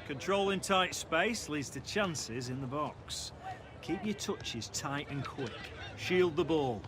Controlling tight space leads to chances in the box. Keep your touches tight and quick. Shield the ball.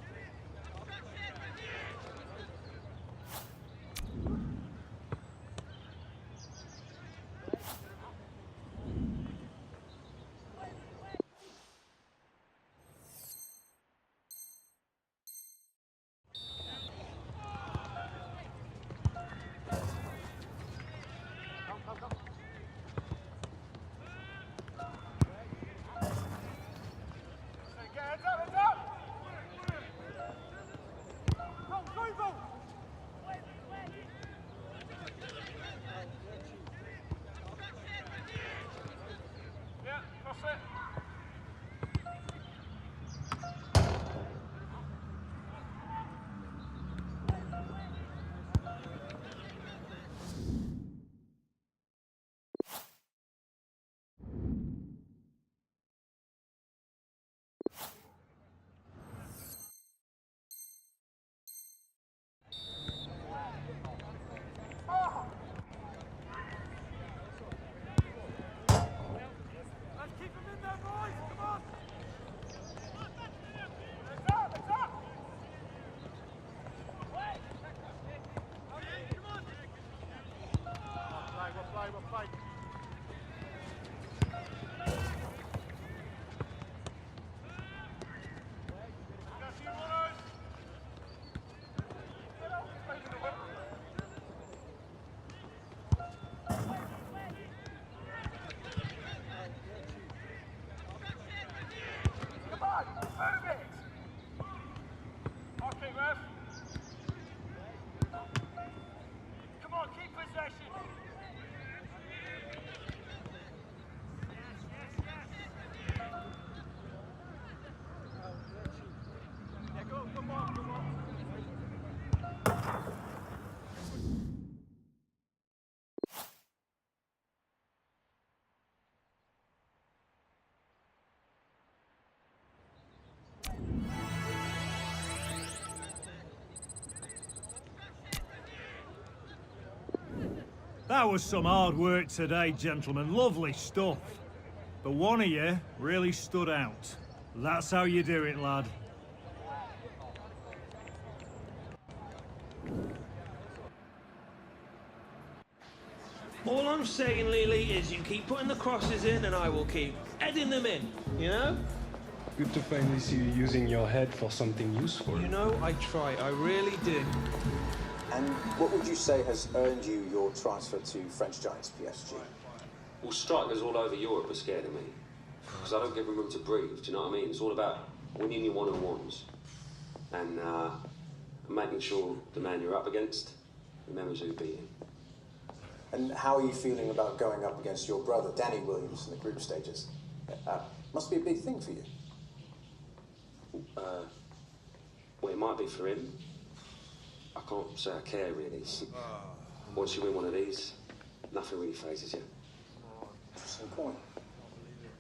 That was some hard work today, gentlemen. Lovely stuff. But one of you really stood out. That's how you do it, lad. All I'm saying, Lily, is you keep putting the crosses in and I will keep heading them in, you know? Good to finally see you using your head for something useful. You know, I try. I really did. And what would you say has earned you your transfer to French Giants PSG? Well, strikers all over Europe are scared of me. Because I don't give them room to breathe, do you know what I mean? It's all about winning your one-on-ones. And making sure the man you're up against remembers who beat him. And how are you feeling about going up against your brother, Danny Williams, in the group stages? Must be a big thing for you. Well, it might be for him. I can't say I care, really. Once you win one of these, nothing really phases you. Interesting point.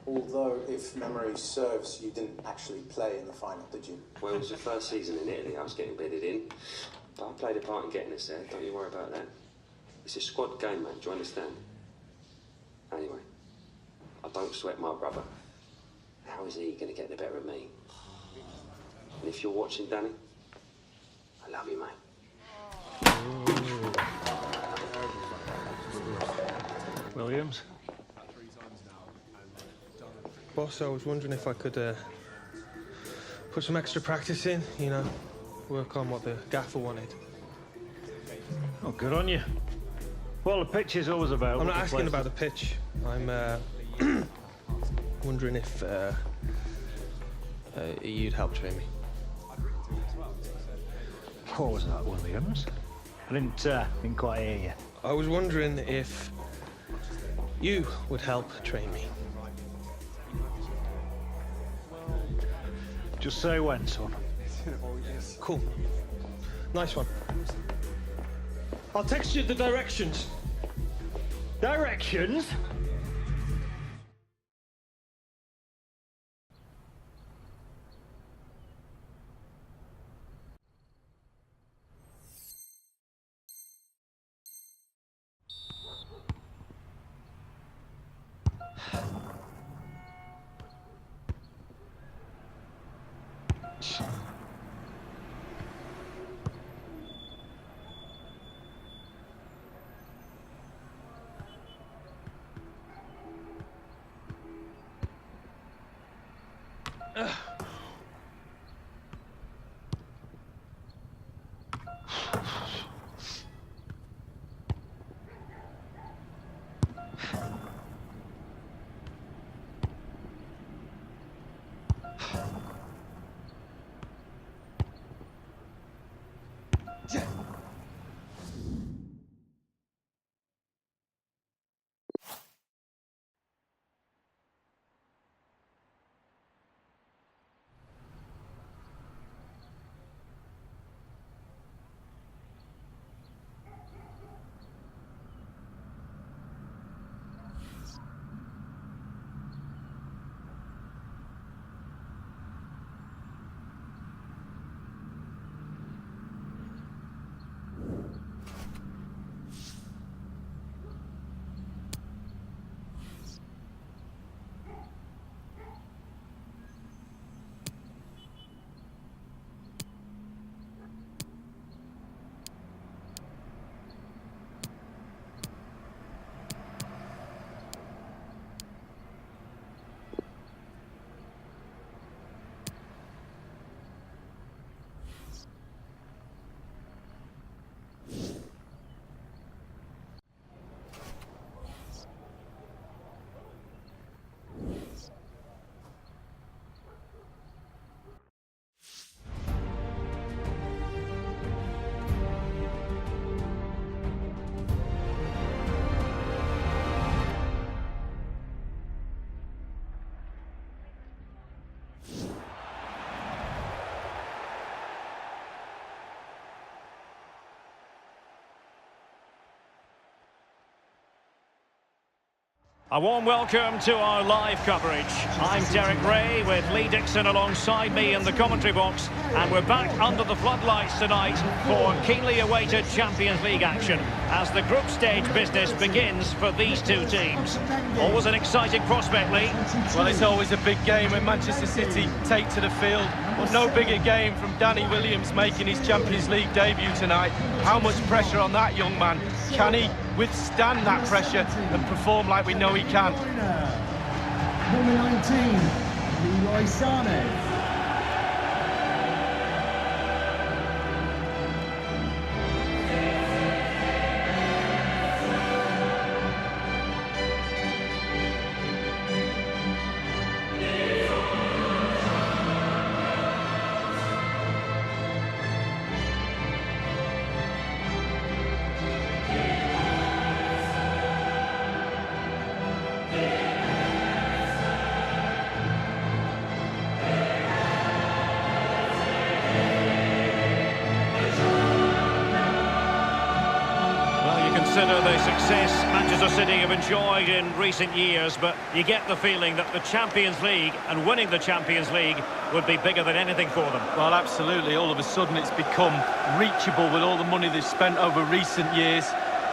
Although, if memory serves, you didn't actually play in the final, did you? Well, it was the first season in Italy. I was getting bedded in. But I played a part in getting us there. Don't you worry about that. It's a squad game, mate. Do you understand? Anyway, I don't sweat my brother. How is he going to get the better of me? And if you're watching, Danny, I love you, mate. Williams? Boss, I was wondering if I could put some extra practice in, you know, work on what the gaffer wanted. Oh, good on you. Well, the pitch is always about... I'm not asking about the pitch. I'm wondering if you'd help train me. What was that, Williams? I didn't quite hear you. I was wondering if you would help train me. Just say when, son. Cool. Nice one. I'll text you the directions. Directions? A warm welcome to our live coverage. I'm Derek Ray with Lee Dixon alongside me in the commentary box, and we're back under the floodlights tonight for keenly awaited Champions League action as the group stage business begins for these two teams. Always an exciting prospect, Lee. Well, it's always a big game when Manchester City take to the field, but no bigger game from Danny Williams making his Champions League debut tonight. How much pressure on that young man? Can he withstand that pressure and perform like we know he can? Number 19, Leroy Sané. Consider the success Manchester City have enjoyed in recent years, but you get the feeling that the Champions League and winning the Champions League would be bigger than anything for them. Well, absolutely. All of a sudden it's become reachable with all the money they've spent over recent years.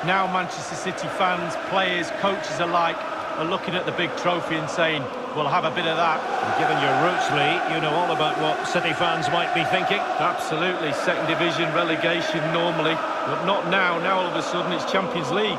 Now Manchester City fans, players, coaches alike are looking at the big trophy and saying, we'll have a bit of that. And given your roots, Lee, you know all about what City fans might be thinking. Absolutely. Second division, relegation normally, but not now. Now all of a sudden it's Champions League.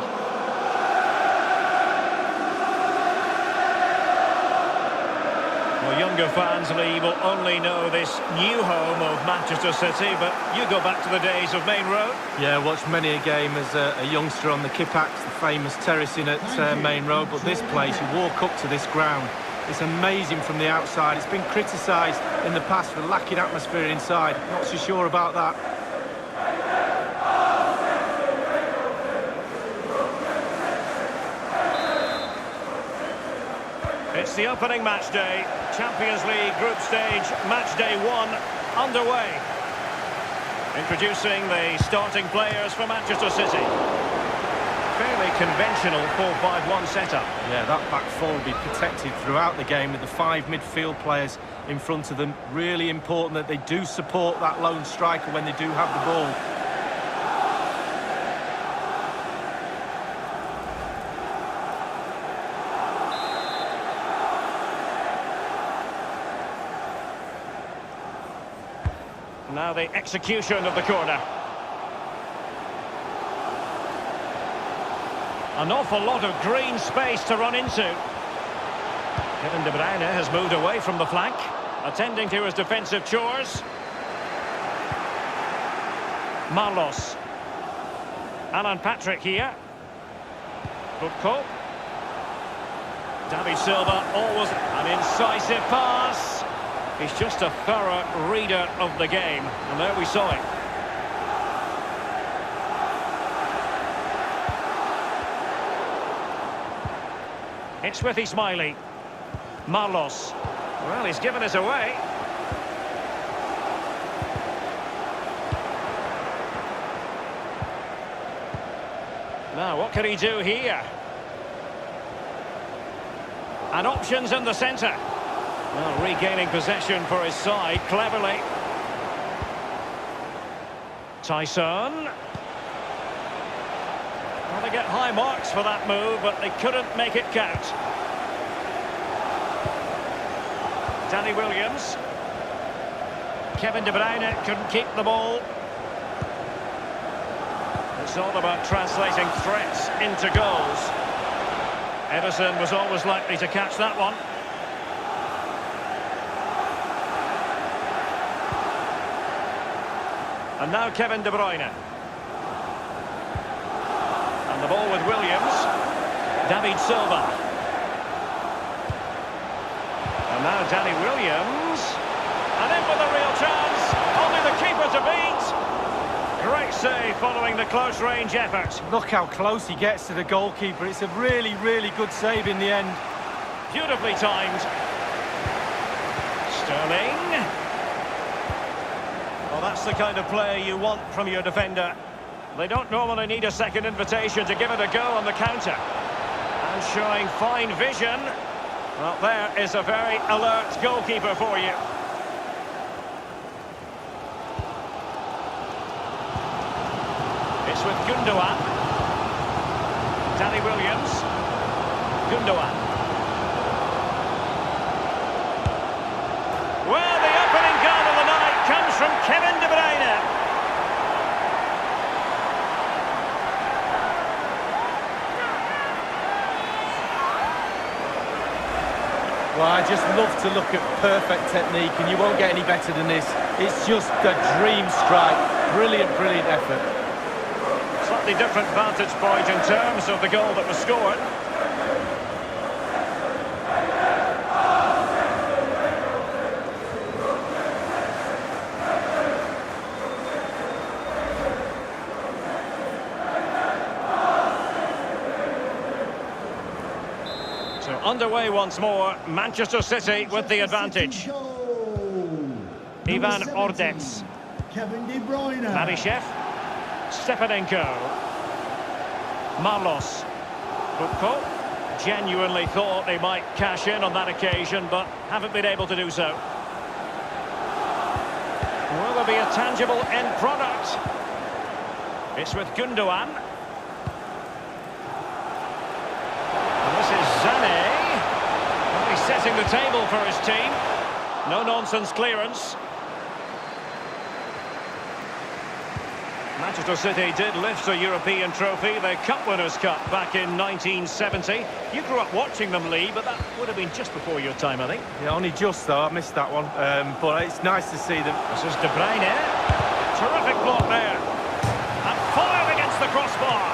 Well, younger fans, Lee, will only know this new home of Manchester City, but you go back to the days of Main Road. Yeah, watched many a game as a youngster on the Kipax, the famous terracing at Main Road, but this place, you walk up to this ground, it's amazing from the outside. It's been criticised in the past for lacking atmosphere inside. Not so sure about that. It's the opening match day. Champions League group stage, match day 1 underway. Introducing the starting players for Manchester City. Fairly conventional 4-5-1 setup. Yeah, that back four will be protected throughout the game with the 5 midfield players in front of them. Really important that they do support that lone striker when they do have the ball. Now the execution of the corner. An awful lot of green space to run into. Kevin De Bruyne has moved away from the flank. attending to his defensive chores. Marlos. Alan Patrick here. Butko. David Silva, always an incisive pass. He's just a thorough reader of the game. And there we saw it. It's with Ismaili. Marlos. Well, he's given us away. Now, what can he do here? And options in the centre. Well, regaining possession for his side, cleverly. Tyson. Well, they get high marks for that move, but they couldn't make it count. Danny Williams. Kevin De Bruyne couldn't keep the ball. It's all about translating threats into goals. Ederson was always likely to catch that one. And now Kevin De Bruyne. And the ball with Williams. David Silva. And now Danny Williams. And in with a real chance. Only the keeper to beat. Great save following the close-range effort. Look how close he gets to the goalkeeper. It's a really, really good save in the end. Beautifully timed. Sterling. Well, that's the kind of play you want from your defender. They don't normally need a second invitation to give it a go on the counter. And showing fine vision. Well, there is a very alert goalkeeper for you. It's with Gundogan. Danny Williams. Gundogan. Well, the opening goal of the night comes from Kevin De Bruyne. Well, I just love to look at perfect technique, and you won't get any better than this. It's just a dream strike. Brilliant, brilliant effort. Slightly different vantage point in terms of the goal that was scored. So underway once more, Manchester City with the advantage. Ivan Ordets. Kevin De Bruyne. Marishev. Stepanenko. Marlos. Butko. Genuinely thought they might cash in on that occasion, but haven't been able to do so. Will there be a tangible end product? It's with Gundogan. And this is Zane. Well, he's setting the table for his team. No-nonsense clearance. Manchester City did lift a European trophy, the Cup Winners' Cup, back in 1970. You grew up watching them, Lee, but that would have been just before your time, I think. Yeah, only just, though. I missed that one. But it's nice to see them. This is De Bruyne. Terrific block there. And fired against the crossbar.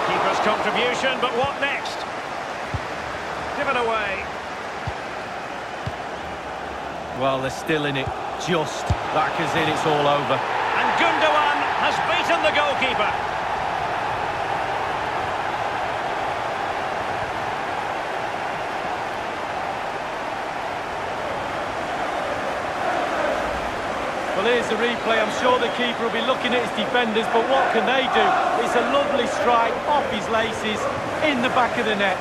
Keeper's contribution, but what next? Given away. Well, they're still in it. Just. That is in, it's all over. And Gundogan has beaten the goalkeeper. Well, here's the replay. I'm sure the keeper will be looking at his defenders, but what can they do? It's a lovely strike off his laces in the back of the net.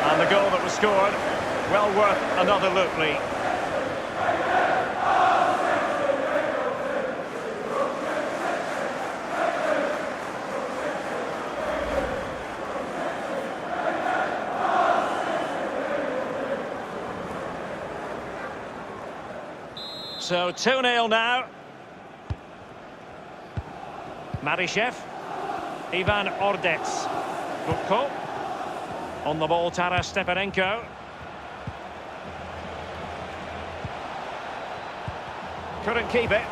And the goal that was scored, well worth another look, Lee. So 2-0 now. Marishev. Ivan Ordets. Butko. On the ball, Taras Stepanenko. Couldn't keep it.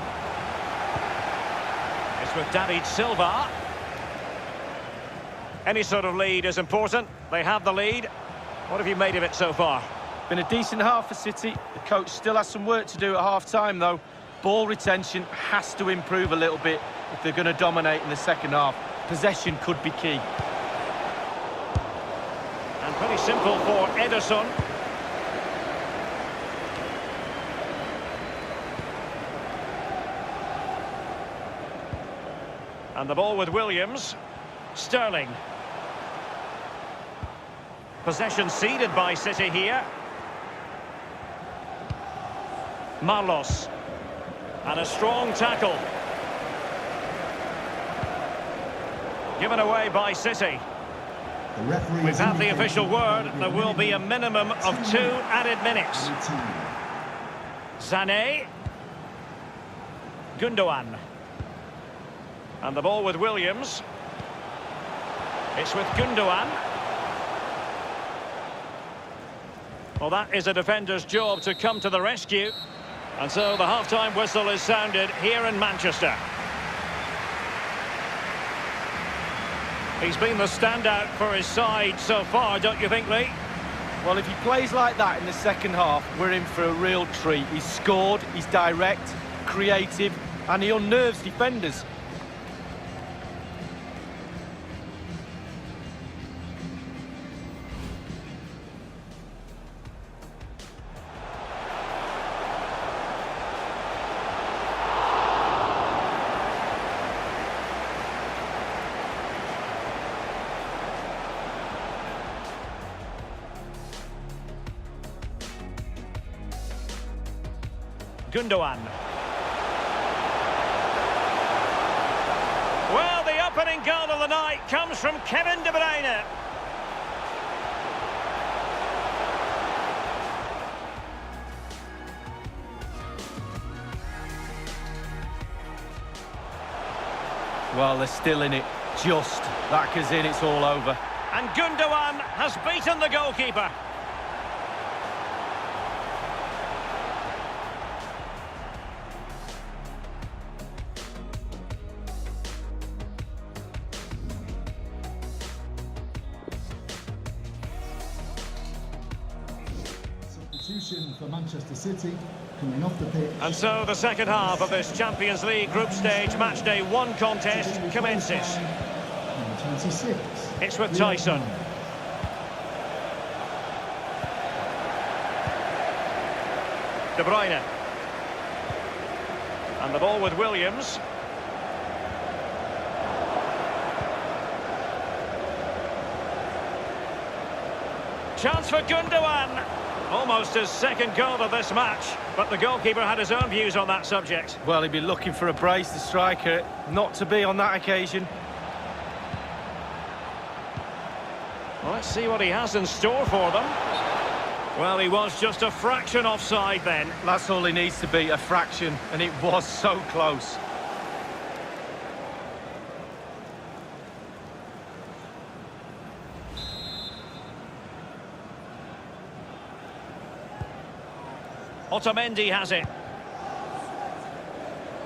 It's with David Silva. Any sort of lead is important. They have the lead. What have you made of it so far? Been a decent half for City. The coach still has some work to do at half-time, though. Ball retention has to improve a little bit if they're going to dominate in the second half. Possession could be key. And pretty simple for Ederson. And the ball with Williams. Sterling. Possession ceded by City here. Marlos. And a strong tackle. Given away by City. We've had the official word. There will be a minimum of 2 added minutes. Sané. Gundogan. And the ball with Williams. It's with Gundogan. Well, that is a defender's job to come to the rescue. And so the half-time whistle is sounded here in Manchester. He's been the standout for his side so far, don't you think, Lee? Well, if he plays like that in the second half, we're in for a real treat. He's scored, he's direct, creative, and he unnerves defenders. Gundogan. Well, the opening goal of the night comes from Kevin De Bruyne. Well, they're still in it. Just. That goes in, it's all over. And Gundogan has beaten the goalkeeper. For Manchester City, coming off the pitch. And so the second half of this Champions League group stage matchday 1 contest commences. Number 26. It's with Tyson. De Bruyne. And the ball with Williams. Chance for Gundogan. Almost his second goal of this match, but the goalkeeper had his own views on that subject. Well, he'd be looking for a brace, the striker, not to be on that occasion. Well, let's see what he has in store for them. Well, he was just a fraction offside then. That's all he needs to be, a fraction, and it was so close. Otamendi has it.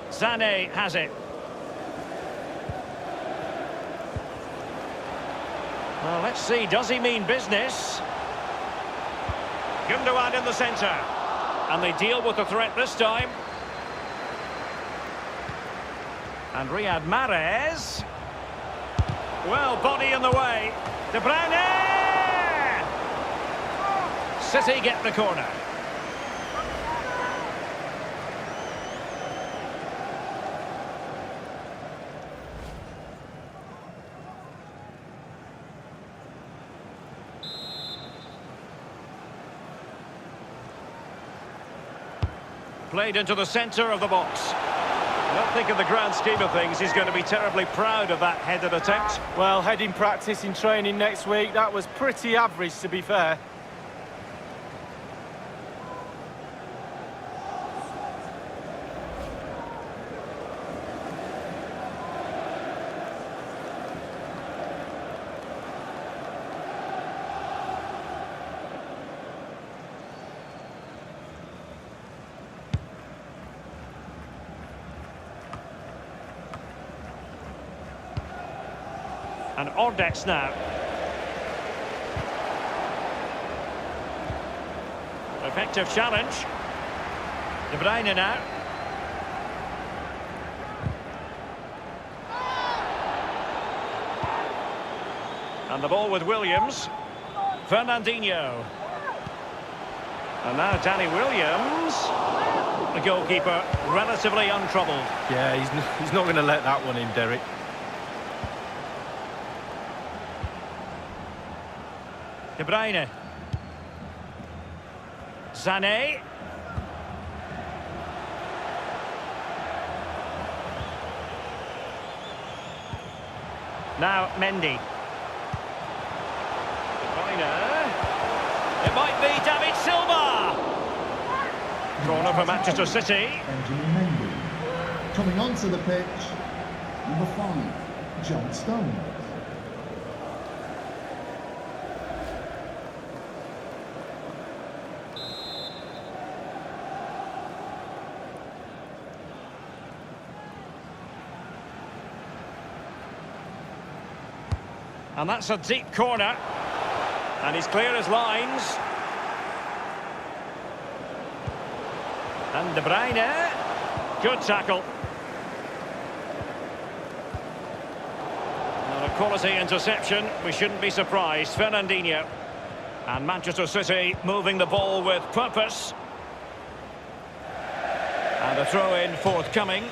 Sané has it. Well, let's see, does he mean business? Gundogan in the centre. And they deal with the threat this time. And Riyad Mahrez. Well, body in the way. De Bruyne! City get the corner. Played into the centre of the box. I don't think in the grand scheme of things he's going to be terribly proud of that headed attempt. Well, heading practice in training next week, that was pretty average, to be fair. And Ordets now. Effective challenge. De Bruyne now. And the ball with Williams. Fernandinho. And now Danny Williams. The goalkeeper relatively untroubled. Yeah, he's not going to let that one in, Derek. De Bruyne. Sané. Now Mendy. De Bruyne. It might be David Silva. Corner for Manchester City. Benjamin Mendy. Coming onto the pitch, number 5, John Stones. And that's a deep corner. And he's clear as lines. And De Bruyne. Good tackle. And a quality interception. We shouldn't be surprised. Fernandinho. And Manchester City moving the ball with purpose. And a throw-in forthcoming.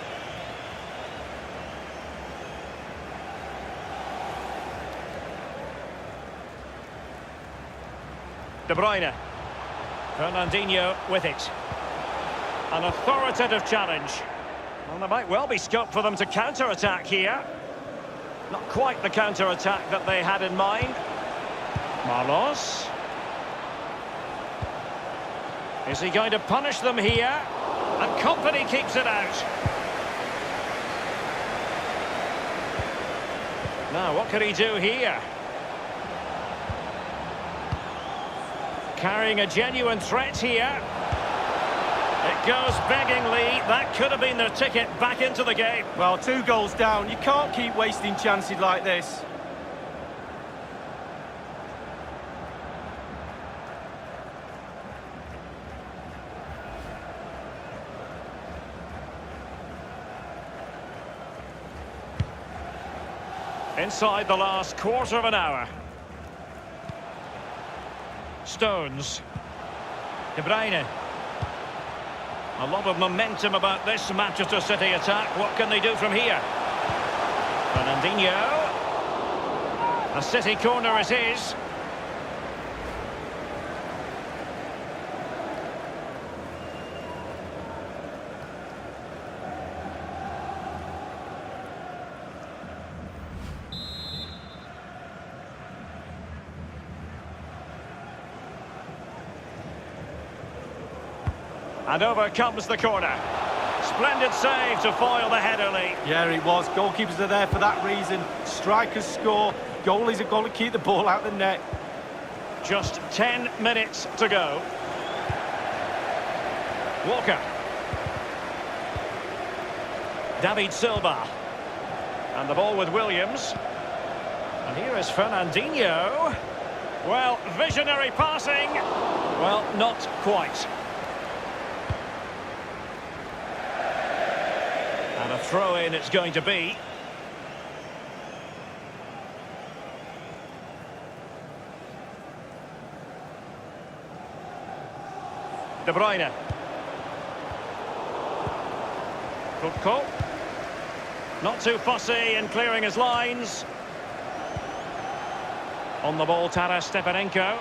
De Bruyne. Fernandinho with it. An authoritative challenge. Well, there might well be scope for them to counter-attack here. Not quite the counter-attack that they had in mind. Marlos. Is he going to punish them here? And Company keeps it out. Now, what can he do here? Carrying a genuine threat here. It goes beggingly. That could have been their ticket back into the game. Well, 2 goals down. You can't keep wasting chances like this. Inside the last quarter of an hour. Stones. De Bruyne. A lot of momentum about this Manchester City attack. What can they do from here? Fernandinho. The City corner is his. And over comes the corner. Splendid save to foil the header lead. Yeah, it was. Goalkeepers are there for that reason. Strikers score. Goalies have got to keep the ball out of the net. Just 10 minutes to go. Walker. David Silva. And the ball with Williams. And here is Fernandinho. Well, visionary passing. Well, not quite. And a throw-in it's going to be. De Bruyne. Kutko. Not too fussy in clearing his lines. On the ball, Taras Stepanenko.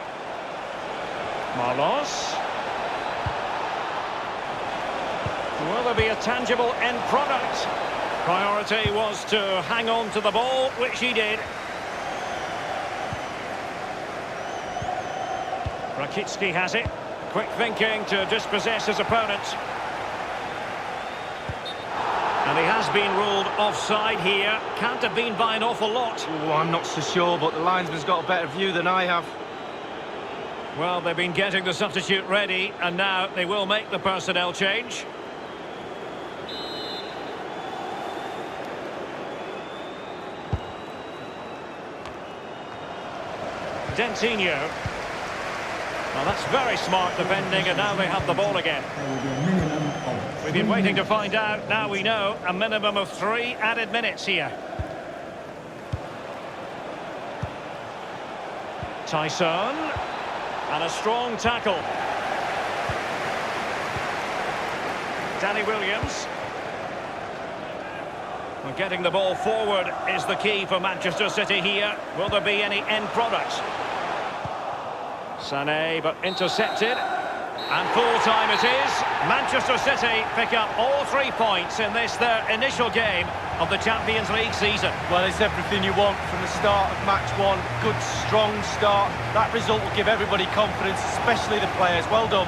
Marlos. Will there be a tangible end product? Priority was to hang on to the ball, which he did. Rakitsky has it. Quick thinking to dispossess his opponent. And he has been ruled offside here. Can't have been by an awful lot. Oh, I'm not so sure, but the linesman's got a better view than I have. Well, they've been getting the substitute ready, and now they will make the personnel change. Dentinho. Well, that's very smart defending, and now they have the ball again. There will be a minimum of We've been waiting to find out. Now we know a minimum of 3 added minutes here. Tyson. And a strong tackle. Danny Williams. Well, getting the ball forward is the key for Manchester City here. Will there be any end product? Sané, but intercepted. And full time it is. Manchester City pick up all 3 points in this, their initial game of the Champions League season. Well, it's everything you want from the start of match one. Good, strong start. That result will give everybody confidence, especially the players. Well done.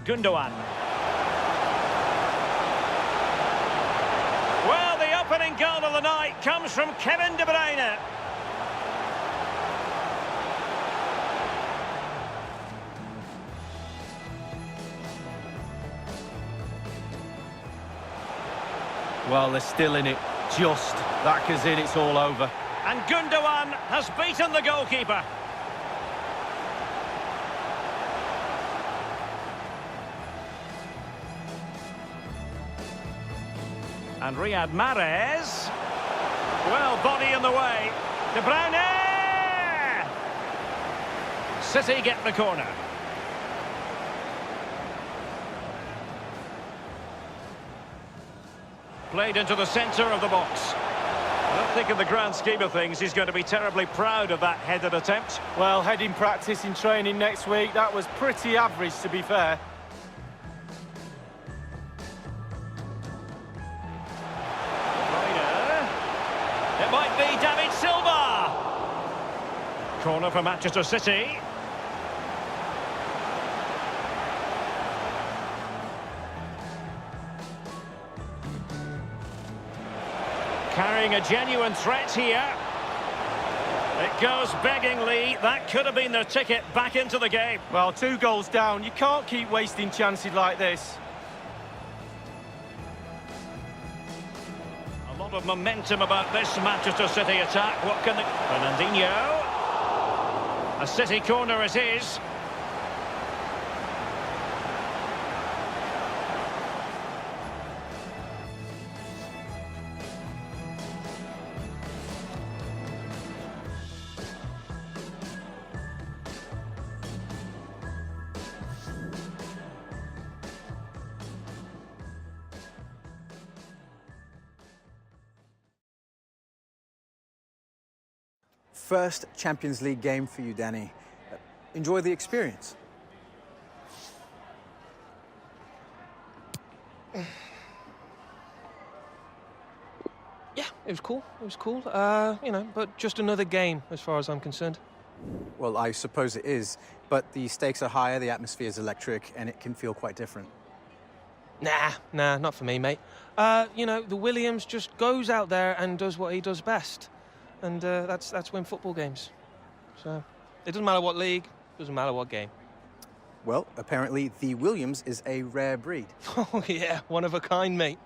Gundogan. Well, the opening goal of the night comes from Kevin De Bruyne. Well, they're still in it. Just. That goes in, it's all over. And Gundogan has beaten the goalkeeper. And Riyad Mahrez. Well, body in the way. De Bruyne! City get the corner. Played into the centre of the box. I don't think in the grand scheme of things he's going to be terribly proud of that headed attempt. Well, heading practice in training next week, that was pretty average, to be fair. It might be David Silva. Corner for Manchester City. Carrying a genuine threat here. It goes beggingly. That could have been their ticket back into the game. Well, 2 goals down. You can't keep wasting chances like this. A lot of momentum about this Manchester City attack. What can Fernandinho. A City corner it is. First Champions League game for you, Danny. Enjoy the experience. Yeah, it was cool. It was cool. You know, but just another game as far as I'm concerned. Well, I suppose it is, but the stakes are higher, the atmosphere is electric, and it can feel quite different. Nah, not for me, mate. You know, the Williams just goes out there and does what he does best. And that's win football games. So it doesn't matter what league, doesn't matter what game. Well, apparently the Williams is a rare breed. Oh yeah, one of a kind, mate.